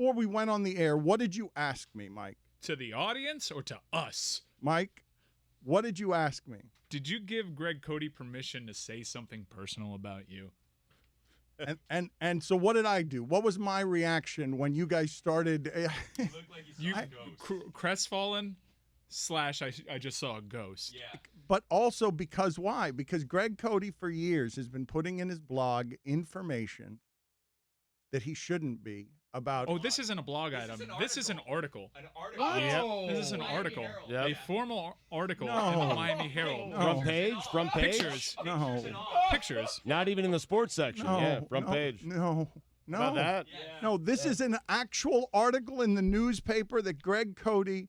before we went on the air, what did you ask me, Mike? To the audience or to us? Mike, what did you ask me? Did you give Greg Cote permission to say something personal about you? And so what did I do? What was my reaction when you guys started? You look like you saw a ghost. Crestfallen / I just saw a ghost. Yeah. But also because why? Because Greg Cote for years has been putting in his blog information that he shouldn't be about. Oh, this isn't a blog item. This is an article. An article. Oh. This is an Miami article. Herald. Yep. A formal article in No. the Miami Herald. Front page? Front page? Pictures. No. Pictures. Not even in the sports section. No, yeah, front no, page. No. About that? Yeah. No, this is an actual article in the newspaper that Greg Cote.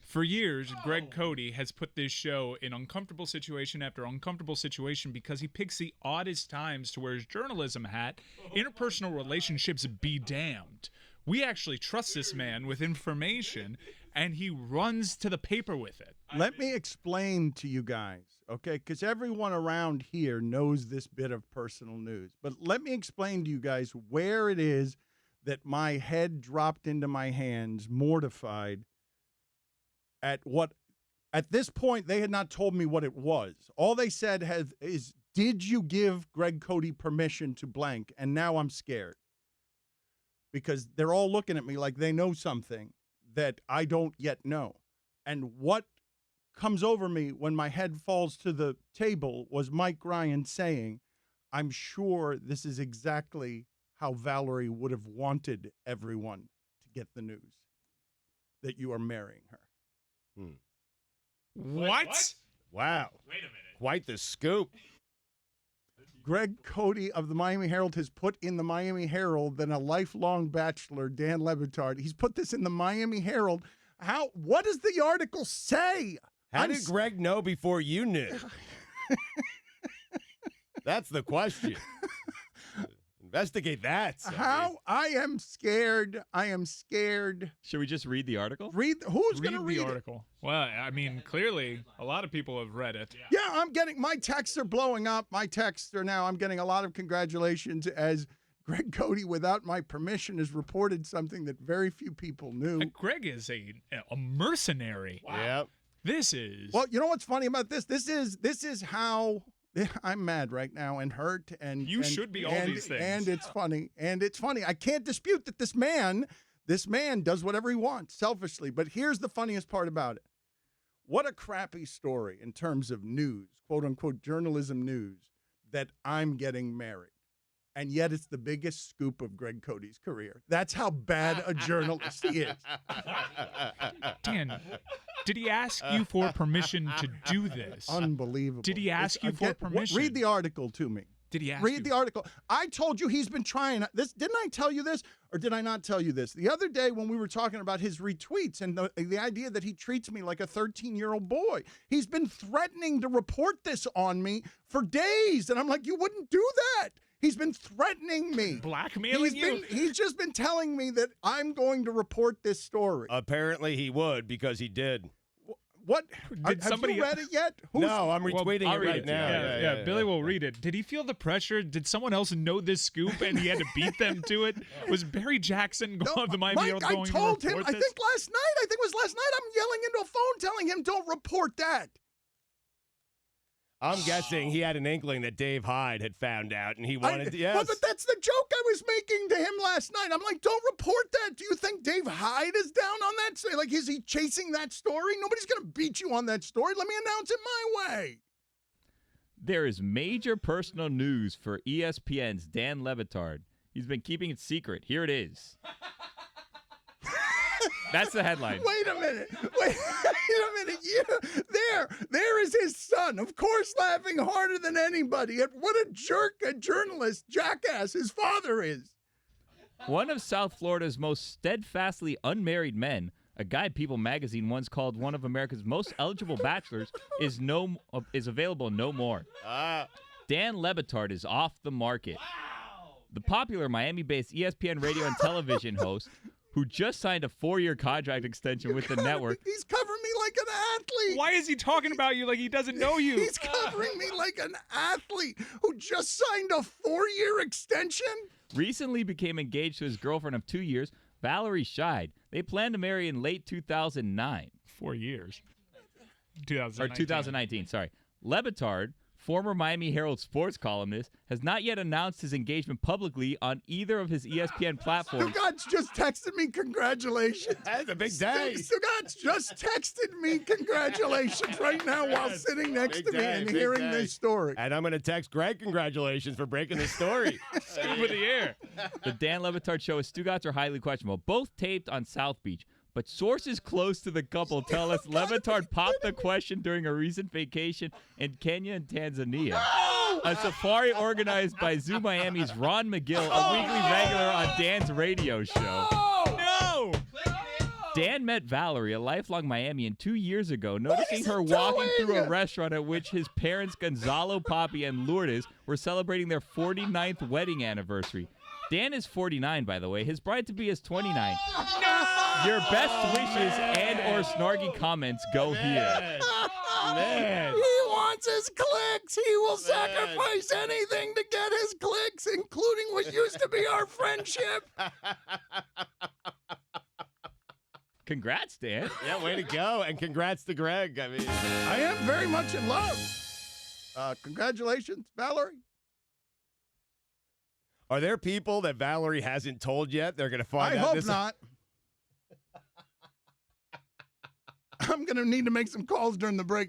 For years, Greg Cote has put this show in uncomfortable situation after uncomfortable situation because he picks the oddest times to wear his journalism hat. Interpersonal relationships be damned. We actually trust this man with information, and he runs to the paper with it. Let me explain to you guys, okay? Because everyone around here knows this bit of personal news. But let me explain to you guys where it is that my head dropped into my hands, mortified at this point, they had not told me what it was. All they said is, did you give Greg Cote permission to blank? And now I'm scared because they're all looking at me like they know something that I don't yet know. And what comes over me when my head falls to the table was Mike Ryan saying, I'm sure this is exactly how Valerie would have wanted everyone to get the news that you are marrying her. What? Wow. Wait a minute. Quite the scoop. Greg Cote of the Miami Herald has put in the Miami Herald that a lifelong bachelor, Dan Le Batard, he's put this in the Miami Herald. What does the article say? How did Greg know before you knew? That's the question. Investigate that. How? I am scared. I am scared. Should we just read the article? Who's going to read the it? article? Well, I mean, clearly, a lot of people have read it. Yeah, I'm getting, my texts are blowing up. I'm getting a lot of congratulations as Greg Cote, without my permission, has reported something that very few people knew. Greg is a mercenary. Wow. Yep. This is. Well, you know what's funny about this? This is how I'm mad right now and hurt, and You should be all these things. And it's funny. I can't dispute that this man does whatever he wants selfishly. But here's the funniest part about it. What a crappy story in terms of news, quote unquote journalism news, that I'm getting married. And yet it's the biggest scoop of Greg Cote's career. That's how bad a journalist he is. Dan, did he ask you for permission to do this? Unbelievable. Did he ask you for permission? Read the article to me. Did he ask Read you? the article. I told you he's been trying this. Didn't I tell you this, or did I not tell you this? The other day when we were talking about his retweets and the idea that he treats me like a 13-year-old boy, he's been threatening to report this on me for days, and I'm like, you wouldn't do that. He's been threatening me. Blackmailing you? He's just been telling me that I'm going to report this story. Apparently he would because he did. What? Did somebody have you read it yet? No, I'm retweeting I'll it read right it. now. Yeah, Billy will read it. Did he feel the pressure? Did someone else know this scoop and he had to beat them to it? Was Barry Jackson of the Miami Herald going I told to him, report I this? think it was last night, I'm yelling into a phone telling him, don't report that. I'm guessing he had an inkling that Dave Hyde had found out, and he wanted to. Yes. Well, but that's the joke I was making to him last night. I'm like, don't report that. Do you think Dave Hyde is down on that? Like, is he chasing that story? Nobody's going to beat you on that story. Let me announce it my way. There is major personal news for ESPN's Dan Le Batard. He's been keeping it secret. Here it is. That's the headline. Wait a minute. There is his son, of course, laughing harder than anybody at what a jerk, a journalist, jackass his father is. One of South Florida's most steadfastly unmarried men, a guy People magazine once called one of America's most eligible bachelors, is available no more. Dan Le Batard is off the market. Wow. The popular Miami-based ESPN radio and television host, who just signed a 4-year contract extension with the network. He's covering me like an athlete. Why is he talking about you like he doesn't know you? He's covering me like an athlete who just signed a 4-year extension. Recently became engaged to his girlfriend of 2 years. Valerie Scheid. They plan to marry in late 2009. 4 years. Or 2019, sorry. Le Batard, former Miami Herald sports columnist, has not yet announced his engagement publicly on either of his ESPN platforms. Stugatz just texted me congratulations. That's a big day. Stugatz just texted me congratulations right now while sitting next Big to me day, and big hearing day. this story. And I'm going to text Greg congratulations for breaking the story. Scoop of the air. The Dan Le Batard show is Stugatz are highly questionable, both taped on South Beach. But sources close to the couple tell us Le Batard popped the question during a recent vacation in Kenya and Tanzania. A safari organized by Zoo Miami's Ron McGill, a weekly regular on Dan's radio show. No! Dan met Valerie, a lifelong Miamian, 2 years ago, noticing her walking through a restaurant at which his parents, Gonzalo, Papi, and Lourdes, were celebrating their 49th wedding anniversary. Dan is 49, by the way. His bride-to-be is 29. Your best wishes and or snarky comments go here. Man. He wants his clicks. He will sacrifice anything to get his clicks, including what used to be our friendship. Congrats, Dan. Yeah, way to go. And congrats to Greg. I mean, I am very much in love. Congratulations, Valerie. are there people that Valerie hasn't told yet? They're going to find I out hope this. not. I'm going to need to make some calls during the break.